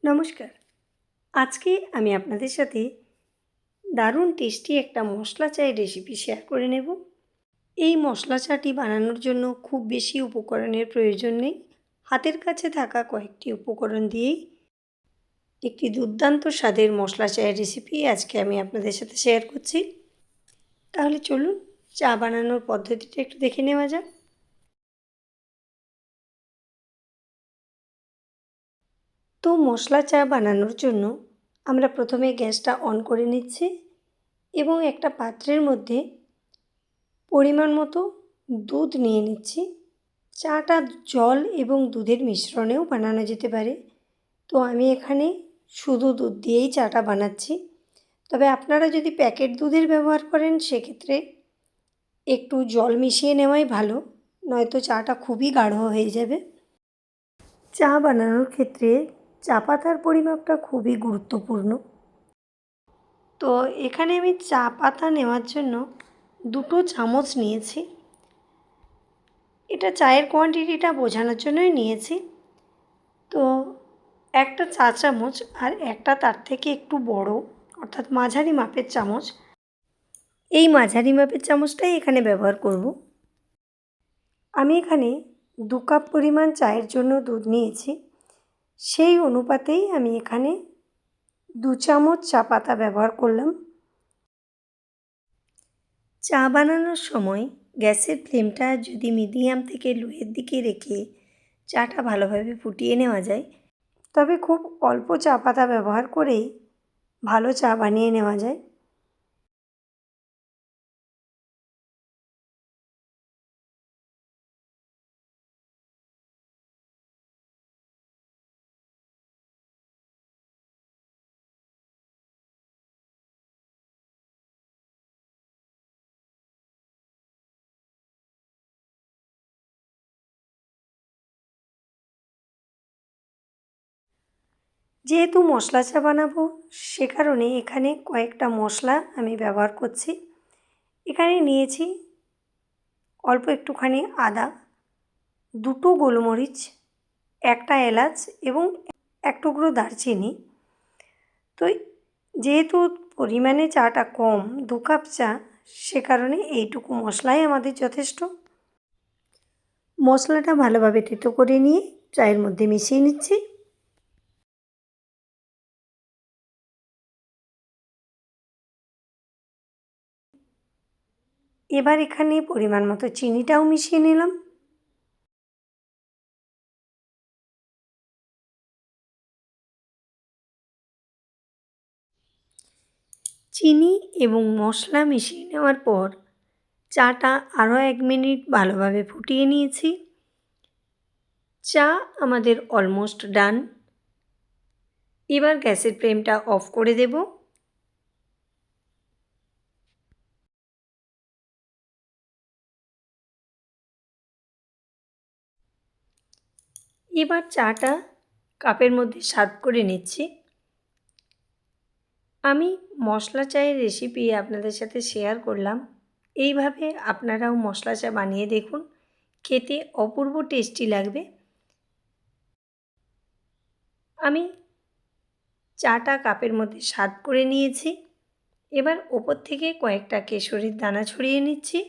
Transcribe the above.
নমস্কার। আজকে আমি আপনাদের সাথে দারুণ টেস্টি একটা মশলা চায়ের রেসিপি শেয়ার করে নেব। এই মশলা চাটি বানানোর জন্য খুব বেশি উপকরণের প্রয়োজন নেই। হাতের কাছে থাকা কয়েকটি উপকরণ দিয়েই একটি দুর্দান্ত স্বাদের মশলা চায়ের রেসিপি আজকে আমি আপনাদের সাথে শেয়ার করছি। তাহলে চলুন চা বানানোর পদ্ধতিটা একটু দেখে নেওয়া যাক। তো মশলা চা বানানোর জন্য আমরা প্রথমে গ্যাসটা অন করে নিচ্ছি এবং একটা পাত্রের মধ্যে পরিমাণ মতো দুধ নিয়ে নিচ্ছি। চাটা জল এবং দুধের মিশ্রণেও বানানো যেতে পারে, তো আমি এখানে শুধু দুধ দিয়েই চাটা বানাচ্ছি। তবে আপনারা যদি প্যাকেট দুধের ব্যবহার করেন সেক্ষেত্রে একটু জল মিশিয়ে নেওয়াই ভালো, নয়তো চাটা খুবই গাঢ় হয়ে যাবে। চা বানানোর ক্ষেত্রে চা পাতার পরিমাপটা খুবই গুরুত্বপূর্ণ। তো এখানে আমি চা পাতা নেওয়ার জন্য 2 চামচ নিয়েছি। এটা চায়ের কোয়ান্টিটিটা বোঝানোর জন্যই নিয়েছি। তো একটা চা চামচ আর একটা তার থেকে একটু বড় অর্থাৎ মাঝারি মাপের চামচ, এই মাঝারি মাপের চামচটাই এখানে ব্যবহার করব। আমি এখানে 2 কাপ পরিমাণ চায়ের জন্য দুধ নিয়েছি, সেই অনুপাতেই আমি এখানে 2 চামচ চা পাতা ব্যবহার করলাম। চা বানানোর সময় গ্যাসের ফ্লেমটা যদি মিডিয়াম থেকে লোয়ের দিকে রেখে চাটা ভালোভাবে ফুটিয়ে নেওয়া যায়, তবে খুব অল্প চা পাতা ব্যবহার করেই ভালো চা বানিয়ে নেওয়া যায়। যেহেতু মশলা চা বানাবো সে কারণে এখানে কয়েকটা মশলা আমি ব্যবহার করছি। এখানে নিয়েছি অল্প একটুখানি আদা, 2 গোলমরিচ, একটা এলাচ এবং 1 টুকরো দারচিনি। তো যেহেতু পরিমাণে চাটা কম, 2 কাপ চা, সে কারণে এইটুকু মশলাই আমাদের যথেষ্ট। মশলাটা ভালোভাবে থেতো করে নিয়ে চায়ের মধ্যে মিশিয়ে নিচ্ছি। এবার এখানে পরিমাণ মতো চিনিটাও মিশিয়ে নিলাম। চিনি এবং মশলা মিশিয়ে নেওয়ার পর চাটা আরও 1 মিনিট ভালোভাবে ফুটিয়ে নিয়েছি। চা আমাদের অলমোস্ট ডান। এবার গ্যাসের ফ্লেমটা অফ করে দেব। এবার চাটা কাপের মধ্যে সার্ভ করে নিচ্ছি। আমি মশলা চায়ের রেসিপি আপনাদের সাথে শেয়ার করলাম। এইভাবে আপনারাও মশলা চা বানিয়ে দেখুন, খেতে অপূর্ব টেস্টি লাগবে। আমি চাটা কাপের মধ্যে সার্ভ করে নিয়েছি। এবার ওপর থেকে কয়েকটা কেশরের দানা ছড়িয়ে নিচ্ছি।